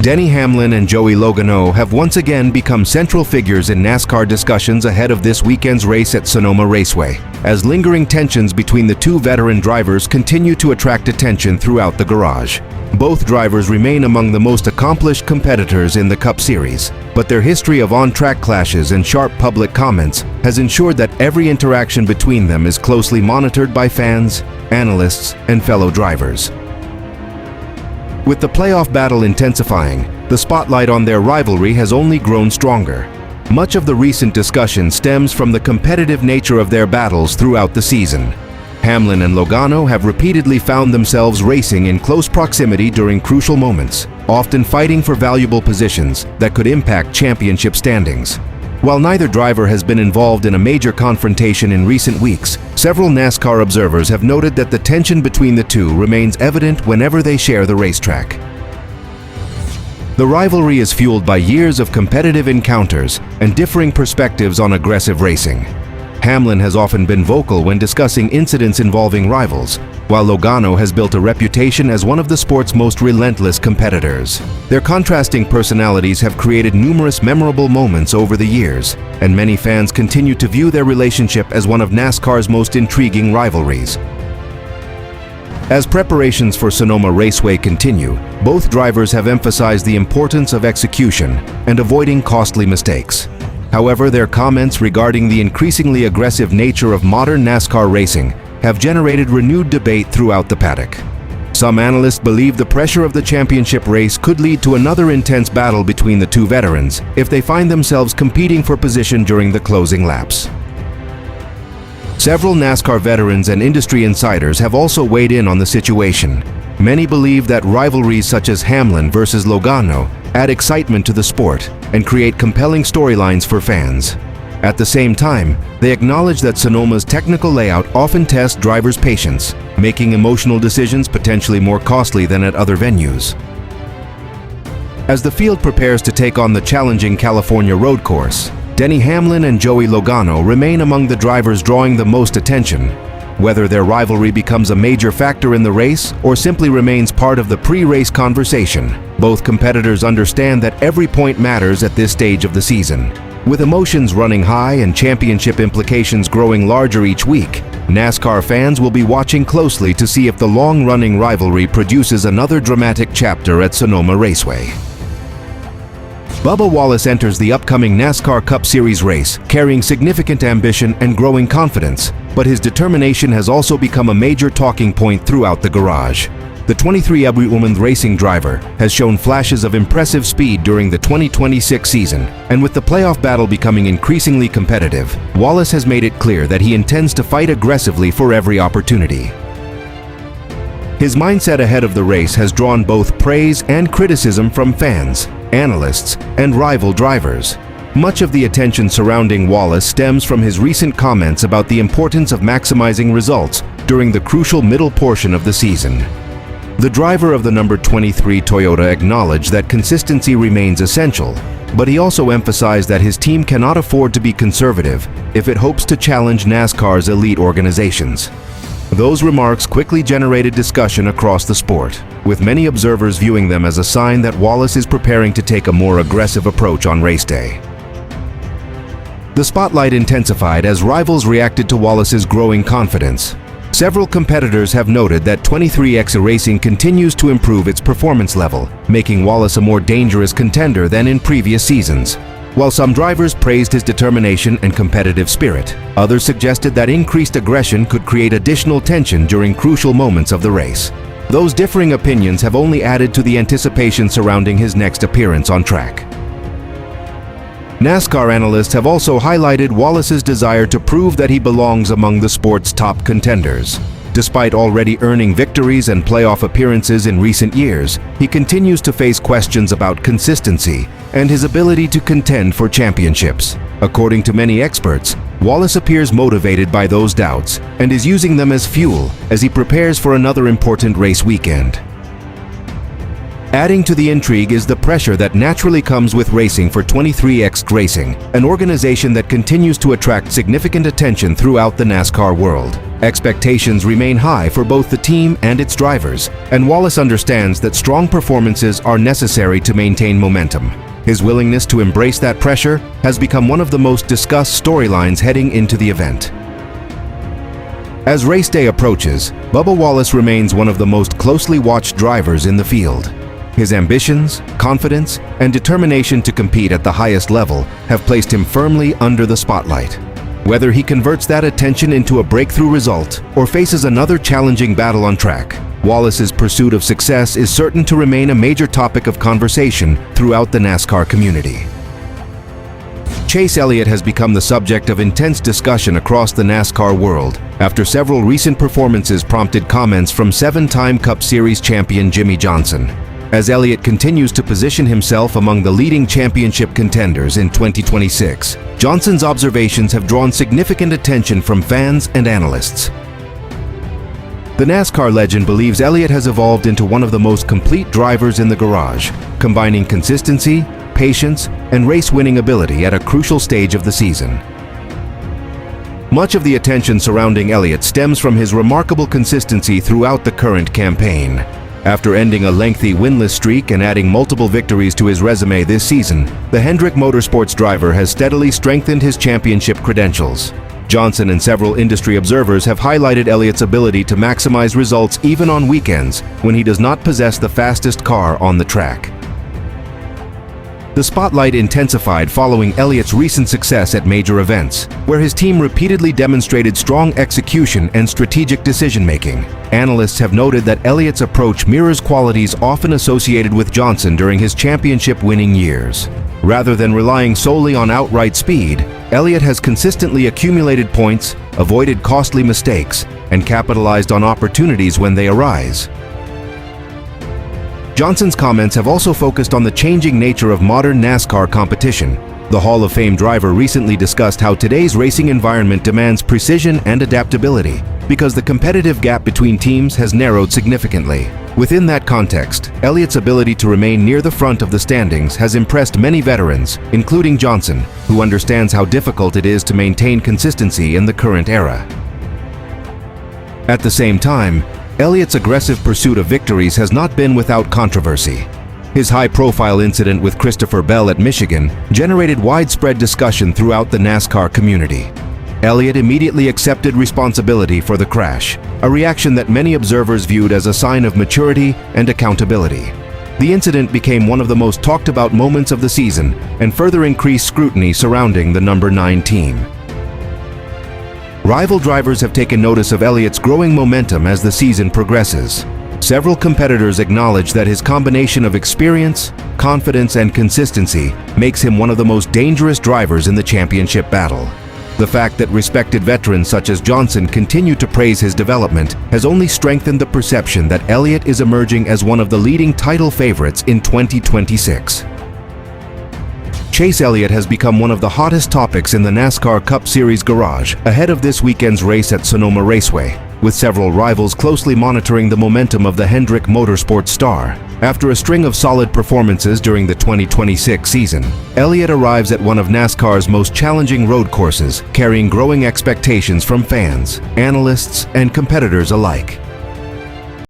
Denny Hamlin and Joey Logano have once again become central figures in NASCAR discussions ahead of this weekend's race at Sonoma Raceway, as lingering tensions between the two veteran drivers continue to attract attention throughout the garage. Both drivers remain among the most accomplished competitors in the Cup Series, but their history of on-track clashes and sharp public comments has ensured that every interaction between them is closely monitored by fans, analysts, and fellow drivers. With the playoff battle intensifying, the spotlight on their rivalry has only grown stronger. Much of the recent discussion stems from the competitive nature of their battles throughout the season. Hamlin and Logano have repeatedly found themselves racing in close proximity during crucial moments, often fighting for valuable positions that could impact championship standings. While neither driver has been involved in a major confrontation in recent weeks, several NASCAR observers have noted that the tension between the two remains evident whenever they share the racetrack. The rivalry is fueled by years of competitive encounters and differing perspectives on aggressive racing. Hamlin has often been vocal when discussing incidents involving rivals, while Logano has built a reputation as one of the sport's most relentless competitors. Their contrasting personalities have created numerous memorable moments over the years, and many fans continue to view their relationship as one of NASCAR's most intriguing rivalries. As preparations for Sonoma Raceway continue, both drivers have emphasized the importance of execution and avoiding costly mistakes. However, their comments regarding the increasingly aggressive nature of modern NASCAR racing have generated renewed debate throughout the paddock. Some analysts believe the pressure of the championship race could lead to another intense battle between the two veterans if they find themselves competing for position during the closing laps. Several NASCAR veterans and industry insiders have also weighed in on the situation. Many believe that rivalries such as Hamlin versus Logano add excitement to the sport and create compelling storylines for fans. At the same time, they acknowledge that Sonoma's technical layout often tests drivers' patience, making emotional decisions potentially more costly than at other venues. As the field prepares to take on the challenging California road course, Denny Hamlin and Joey Logano remain among the drivers drawing the most attention. Whether their rivalry becomes a major factor in the race or simply remains part of the pre-race conversation, both competitors understand that every point matters at this stage of the season. With emotions running high and championship implications growing larger each week, NASCAR fans will be watching closely to see if the long-running rivalry produces another dramatic chapter at Sonoma Raceway. Bubba Wallace enters the upcoming NASCAR Cup Series race carrying significant ambition and growing confidence, but his determination has also become a major talking point throughout the garage. The 23-year-old racing driver has shown flashes of impressive speed during the 2026 season, and with the playoff battle becoming increasingly competitive, Wallace has made it clear that he intends to fight aggressively for every opportunity. His mindset ahead of the race has drawn both praise and criticism from fans, analysts, and rival drivers. Much of the attention surrounding Wallace stems from his recent comments about the importance of maximizing results during the crucial middle portion of the season. The driver of the number 23 Toyota acknowledged that consistency remains essential, but he also emphasized that his team cannot afford to be conservative if it hopes to challenge NASCAR's elite organizations. Those remarks quickly generated discussion across the sport, with many observers viewing them as a sign that Wallace is preparing to take a more aggressive approach on race day. The spotlight intensified as rivals reacted to Wallace's growing confidence. Several competitors have noted that 23X Racing continues to improve its performance level, making Wallace a more dangerous contender than in previous seasons. While some drivers praised his determination and competitive spirit, others suggested that increased aggression could create additional tension during crucial moments of the race. Those differing opinions have only added to the anticipation surrounding his next appearance on track. NASCAR analysts have also highlighted Wallace's desire to prove that he belongs among the sport's top contenders. Despite already earning victories and playoff appearances in recent years, he continues to face questions about consistency and his ability to contend for championships. According to many experts, Wallace appears motivated by those doubts and is using them as fuel as he prepares for another important race weekend. Adding to the intrigue is the pressure that naturally comes with racing for 23X Racing, an organization that continues to attract significant attention throughout the NASCAR world. Expectations remain high for both the team and its drivers, and Wallace understands that strong performances are necessary to maintain momentum. His willingness to embrace that pressure has become one of the most discussed storylines heading into the event. As race day approaches, Bubba Wallace remains one of the most closely watched drivers in the field. His ambitions, confidence, and determination to compete at the highest level have placed him firmly under the spotlight. Whether he converts that attention into a breakthrough result or faces another challenging battle on track, Wallace's pursuit of success is certain to remain a major topic of conversation throughout the NASCAR community. Chase Elliott has become the subject of intense discussion across the NASCAR world after several recent performances prompted comments from seven-time Cup Series champion Jimmie Johnson. As Elliott continues to position himself among the leading championship contenders in 2026, Johnson's observations have drawn significant attention from fans and analysts. The NASCAR legend believes Elliott has evolved into one of the most complete drivers in the garage, combining consistency, patience, and race-winning ability at a crucial stage of the season. Much of the attention surrounding Elliott stems from his remarkable consistency throughout the current campaign. After ending a lengthy winless streak and adding multiple victories to his resume this season, the Hendrick Motorsports driver has steadily strengthened his championship credentials. Johnson and several industry observers have highlighted Elliott's ability to maximize results even on weekends when he does not possess the fastest car on the track. The spotlight intensified following Elliott's recent success at major events, where his team repeatedly demonstrated strong execution and strategic decision-making. Analysts have noted that Elliott's approach mirrors qualities often associated with Johnson during his championship-winning years. Rather than relying solely on outright speed, Elliott has consistently accumulated points, avoided costly mistakes, and capitalized on opportunities when they arise. Johnson's comments have also focused on the changing nature of modern NASCAR competition. The Hall of Fame driver recently discussed how today's racing environment demands precision and adaptability because the competitive gap between teams has narrowed significantly. Within that context, Elliott's ability to remain near the front of the standings has impressed many veterans, including Johnson, who understands how difficult it is to maintain consistency in the current era. At the same time, Elliott's aggressive pursuit of victories has not been without controversy. His high-profile incident with Christopher Bell at Michigan generated widespread discussion throughout the NASCAR community. Elliott immediately accepted responsibility for the crash, a reaction that many observers viewed as a sign of maturity and accountability. The incident became one of the most talked-about moments of the season and further increased scrutiny surrounding the number 9 team. Rival drivers have taken notice of Elliott's growing momentum as the season progresses. Several competitors acknowledge that his combination of experience, confidence, and consistency makes him one of the most dangerous drivers in the championship battle. The fact that respected veterans such as Johnson continue to praise his development has only strengthened the perception that Elliott is emerging as one of the leading title favorites in 2026. Chase Elliott has become one of the hottest topics in the NASCAR Cup Series garage ahead of this weekend's race at Sonoma Raceway, with several rivals closely monitoring the momentum of the Hendrick Motorsports star. After a string of solid performances during the 2026 season, Elliott arrives at one of NASCAR's most challenging road courses, carrying growing expectations from fans, analysts, and competitors alike.